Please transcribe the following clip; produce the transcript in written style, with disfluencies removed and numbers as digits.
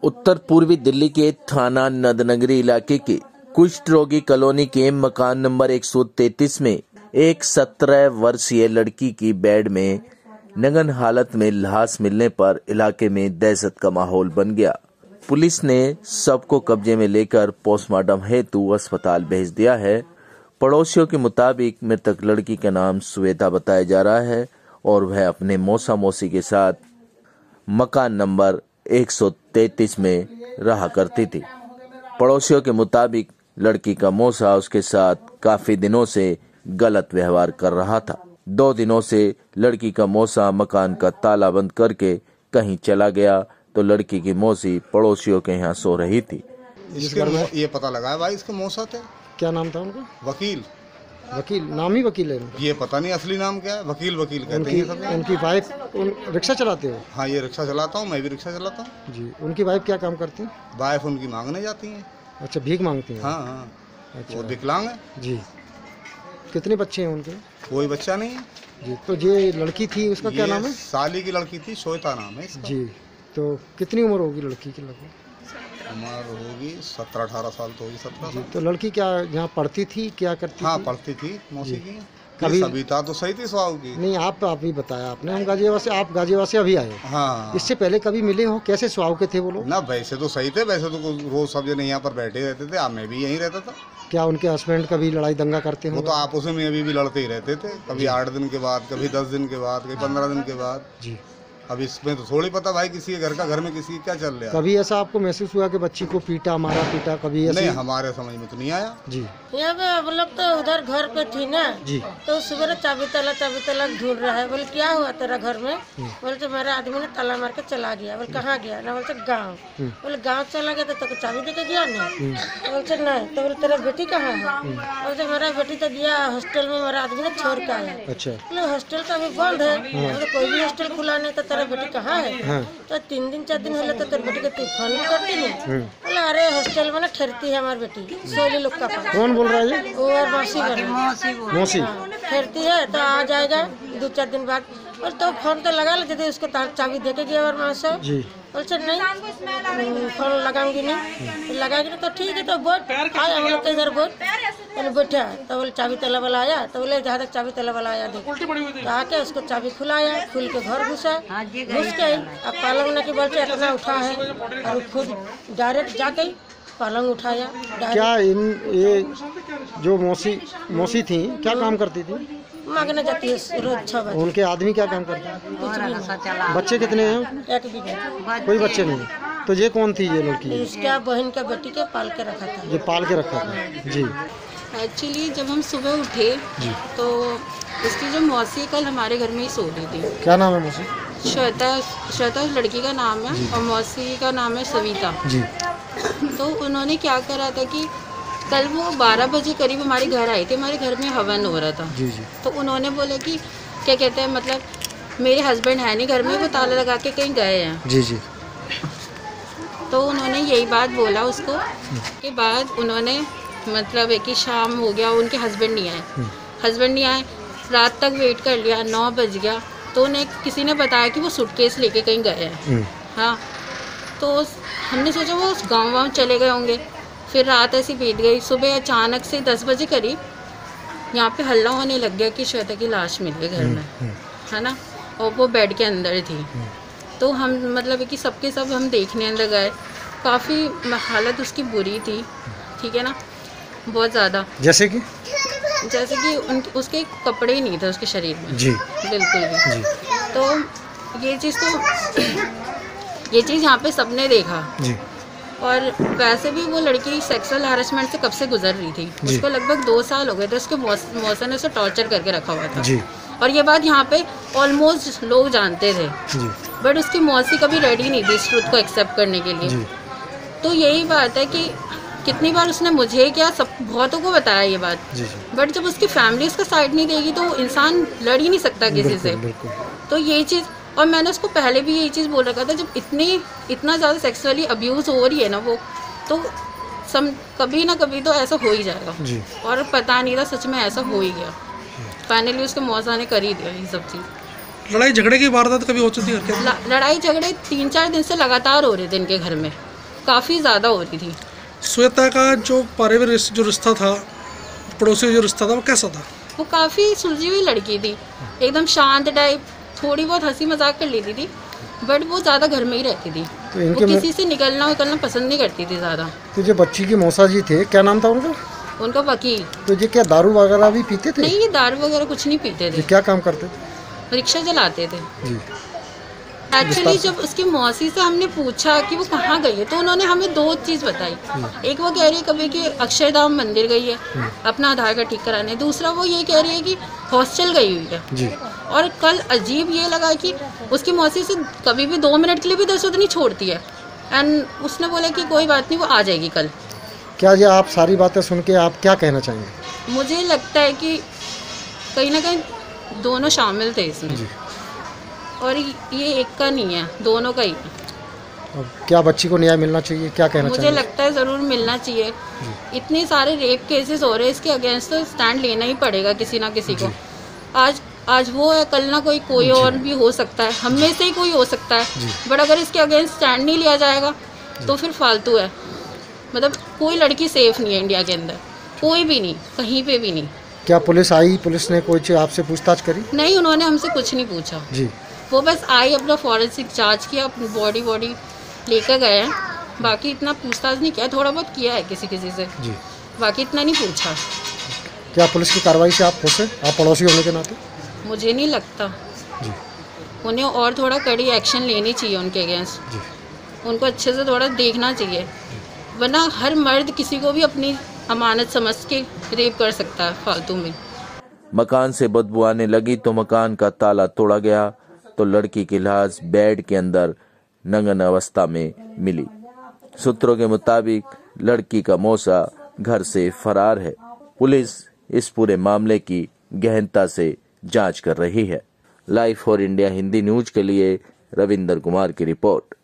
उत्तर पूर्वी दिल्ली के थाना नदनगरी इलाके के कुष्ठ रोगी कॉलोनी के मकान नंबर 133 में एक 17 वर्षीय लड़की की बेड में नग्न हालत में लाश मिलने पर इलाके में दहशत का माहौल बन गया। पुलिस ने शव को कब्जे में लेकर पोस्टमार्टम हेतु अस्पताल भेज दिया है। पड़ोसियों के मुताबिक मृतक लड़की का नाम श्वेता बताया जा रहा है और वह अपने मौसा मौसी के साथ मकान नंबर 133 में रहा करती थी। पड़ोसियों के मुताबिक लड़की का मौसा उसके साथ काफी दिनों से गलत व्यवहार कर रहा था। 2 दिनों से लड़की का मौसा मकान का ताला बंद करके कहीं चला गया तो लड़की की मौसी पड़ोसियों के यहाँ सो रही थी। ये पता लगा है भाई इसके मौसा थे। क्या नाम था उनका? वकील नाम ही वकील है। ये पता नहीं असली नाम क्या है। वकील कहते हैं सब। उनकी वाइफ रिक्शा चलाते हो? हाँ, ये रिक्शा चलाता हूँ, मैं भी रिक्शा चलाता हूँ जी। उनकी वाइफ क्या काम करती है? वाइफ उनकी मांगने जाती है। अच्छा, भीख मांगती है? हाँ। अच्छा, वो विकलांग है जी। कितने बच्चे हैं उनके? कोई बच्चा नहीं है जी। तो ये लड़की थी, उसका क्या नाम है? साली की लड़की थी, श्वेता नाम है इसका जी। तो कितनी उम्र होगी लड़की की? लगभग उम्र होगी 17-18 साल तो होगी। 17 जी। तो लड़की क्या यहाँ पढ़ती थी, क्या करती हाँ, थी? पढ़ती थी मौसी की। कभी सविता तो सही थी स्वभाव की। नहीं, आप अभी बताया आपने, हम गाजियाबाद से, आप गाजियाबाद से अभी आए? हाँ। इससे पहले कभी मिले हो? कैसे स्वभाव के थे वो लोग? ना वैसे तो सही थे, वैसे तो रोज सब जने यहाँ पर बैठे रहते थे। मैं भी यहीं रहता था। क्या उनके हस्बैंड कभी लड़ाई दंगा करते हैं? वो तो आपस में अभी भी लड़ते ही रहते थे। कभी 8 दिन के बाद, कभी 10 दिन के बाद, कभी 15 दिन के बाद जी। अब इसमें तो थोड़ी पता भाई किसी के घर में किसी क्या चल रहा है। कभी ऐसा आपको महसूस हुआ कि बच्ची को पीटा, मारा पीटा? कभी ऐसा? नहीं, हमारे समझ में तो नहीं आया जी। यहाँ पे हम लोग तो उधर घर पे थी ना जी। तो सुबह चाबी ताला ढूंढ रहा है। बोले क्या हुआ तेरा घर में? बोले तो मेरा आदमी ने ताला मार के चला गया। बोले कहाँ गया? ना बोलते गाँव। बोले गाँव चला गया तो चाबी दे के गया नहीं? बोलते नहीं। तो बोले तेरा बेटी कहाँ है? बोलते मेरा बेटी तो गया हॉस्टल में, मेरा आदमी ने छोड़ के आया। अच्छा। बोले हॉस्टल का अभी बंद है। बोले कोई भी हॉस्टल खुला नहीं तो तेरा बेटी कहाँ है? तो 3 दिन 4 दिन होले तो तेरे बेटी के फोन भी करती नहीं। बोले अरे हॉस्टल में ना ठहरती है हमारी बेटी सोली लोग का पास। कौन बोल रहा है? वो और मौसी ठहरती है तो आ जाएगा 2-4 दिन बाद। और तो फोन तो लगा ले, यदि उसको चाबी दे के गया और माँ से बोलते नहीं फोन लगाऊंगी नहीं। लगाएगी तो ठीक है, तो बोल आया हम लोग के इधर बोल बैठा। तो बोले चाबी ताला वाला आया। तो बोले जहाँ तक चाबी ताला वाला आया देख, तो आके उसको चाबी खुलाया, खुल के घर घुसा। घुस के अब पालंग न की बोलते इतना उठा है और खुद डायरेक्ट जाके पलंग उठाया। क्या ये जो मौसी थी क्या काम करती थी? मांगने जाती है रोज 6 बजे। उनके आदमी क्या काम करते हैं? कुछ भी नहीं। बच्चे कितने हैं? 1 भी नहीं। कोई बच्चे नहीं। तो ये कौन थी ये लड़की? इसका बहन का बेटी के पाल के रखा था। ये पाल के रखा था जी। एक्चुअली जब हम सुबह उठे तो इसकी जो मौसी कल हमारे घर में ही सो रही थी। क्या नाम है मौसी? श्वेता लड़की का नाम है और मौसी का नाम है सविता जी। तो उन्होंने क्या करा था कि कल वो 12 बजे करीब हमारे घर आए थे। हमारे घर में हवन हो रहा था जी जी। तो उन्होंने बोला कि क्या कहते हैं, मतलब मेरे हस्बैंड है नहीं घर में, वो ताला लगा के कहीं गए हैं जी जी। तो उन्होंने यही बात बोला उसको के बाद उन्होंने मतलब है कि शाम हो गया, उनके हस्बैंड नहीं आए। रात तक वेट कर लिया, 9 बज गया तो उन्हें किसी ने बताया कि वो सूटकेस लेके कहीं गए हैं। हाँ, तो हमने सोचा वो उस गाँव चले गए होंगे। फिर रात ऐसी बीत गई। सुबह अचानक से 10 बजे करीब यहाँ पे हल्ला होने लग गया कि श्वेता की लाश मिल गई घर में, है ना, और वो बेड के अंदर थी। तो हम मतलब कि सबके सब हम देखने अंदर गए। काफ़ी हालत उसकी बुरी थी, ठीक है ना, बहुत ज़्यादा। जैसे कि उसके कपड़े ही नहीं थे उसके शरीर में जी, बिल्कुल भी जी। तो ये चीज़ यहाँ पे सबने देखा जी। और वैसे भी वो लड़की सेक्सुअल हैरेसमेंट से कब से गुजर रही थी। उसको लगभग 2 साल हो गए थे। उसके मौसा ने उसे टॉर्चर करके रखा हुआ था जी। और ये बात यहाँ पे ऑलमोस्ट लोग जानते थे जी। बट उसकी मौसी कभी रेडी नहीं थी इस ट्रुथ को एक्सेप्ट करने के लिए जी। तो यही बात है कि कितनी बार उसने मुझे क्या सब बहुतों को बताया ये बात जी। बट जब उसकी फैमिली उसका साइड नहीं देगी तो इंसान लड़ ही नहीं सकता किसी से। तो ये चीज़, और मैंने उसको पहले भी यही चीज़ बोल रखा था, जब इतना ज़्यादा सेक्सुअली अब्यूज़ हो रही है ना वो, तो कभी ना कभी तो ऐसा हो ही जाएगा जी। और पता नहीं था, सच में ऐसा हो ही गया। फाइनली उसके मौसा ने कर ही दिया ये सब चीज़। लड़ाई झगड़े की वारदात कभी हो चुकी है? लड़ाई झगड़े 3-4 दिन से लगातार हो रहे थे इनके घर में। काफ़ी ज़्यादा हो रही थी। श्वेता का जो पारिवारिक जो रिश्ता था, पड़ोसी जो रिश्ता था, वो कैसा था? वो काफ़ी सुलझी हुई लड़की थी, एकदम शांत टाइप, थोड़ी बहुत हंसी मजाक कर लेती थी, बट वो ज़्यादा घर में ही रहती थी। तो वो किसी से निकलना पसंद नहीं करती थी ज़्यादा। तो जो बच्ची की मौसा जी थे, क्या नाम था उनका? उनका वकील। तो ये क्या दारू वगैरह भी पीते थे? नहीं, ये दारू वगैरह कुछ नहीं पीते थे। क्या काम करते थे? रिक्शा चलाते थे जी। एक्चुअली जब उसकी मौसी से हमने पूछा कि वो कहाँ गई है, तो उन्होंने हमें 2 चीज़ बताई। एक वो कह रही है कभी कि अक्षरधाम मंदिर गई है अपना आधार कार्ड ठीक कराने, दूसरा वो ये कह रही है कि हॉस्टल गई हुई है जी। और कल अजीब ये लगा कि उसकी मौसी से कभी भी 2 मिनट के लिए भी दरअसल नहीं छोड़ती है, एंड उसने बोला कि कोई बात नहीं, वो आ जाएगी कल। क्या ये आप सारी बातें सुन के आप क्या कहना चाहेंगे? मुझे लगता है कि कहीं ना कहीं दोनों शामिल थे इसमें, और ये एक का नहीं है, दोनों का ही। अब क्या बच्ची को न्याय मिलना चाहिए, क्या कहना चाहिए? मुझे लगता है ज़रूर मिलना चाहिए। इतने सारे रेप केसेस हो रहे हैं, इसके अगेंस्ट तो स्टैंड लेना ही पड़ेगा किसी ना किसी को। आज वो है, कल ना कोई और भी हो सकता है, हम में से ही कोई हो सकता है, बट अगर इसके अगेंस्ट स्टैंड नहीं लिया जाएगा तो फिर फालतू है। मतलब कोई लड़की सेफ नहीं है इंडिया के अंदर, कोई भी नहीं, कहीं पे भी नहीं। क्या पुलिस आई? पुलिस ने कोई आपसे पूछताछ करी? नहीं, उन्होंने हमसे कुछ नहीं पूछा जी। वो बस आई, अपना फॉरेंसिक जांच किया, अपनी बॉडी लेकर गए हैं, बाकी इतना पूछताछ नहीं किया। थोड़ा बहुत किया है किसी से जी, बाकी इतना नहीं पूछा। क्या पुलिस की कार्रवाई से आप खुश हैं, आप पड़ोसी होने के नाते? मुझे नहीं लगता जी। उन्हें और थोड़ा कड़ी एक्शन लेनी चाहिए उनके अगेंस्ट जी। उनको अच्छे से थोड़ा देखना चाहिए, वरना हर मर्द किसी को भी अपनी अमानत समझ के रेप कर सकता है फालतू में। मकान से बदबू आने लगी तो मकान का ताला तोड़ा गया, तो लड़की की लाश बेड के अंदर नंगन अवस्था में मिली। सूत्रों के मुताबिक लड़की का मौसा घर से फरार है। पुलिस इस पूरे मामले की गहनता से जांच कर रही है। Live for India Hindi news के लिए रविंदर कुमार की रिपोर्ट।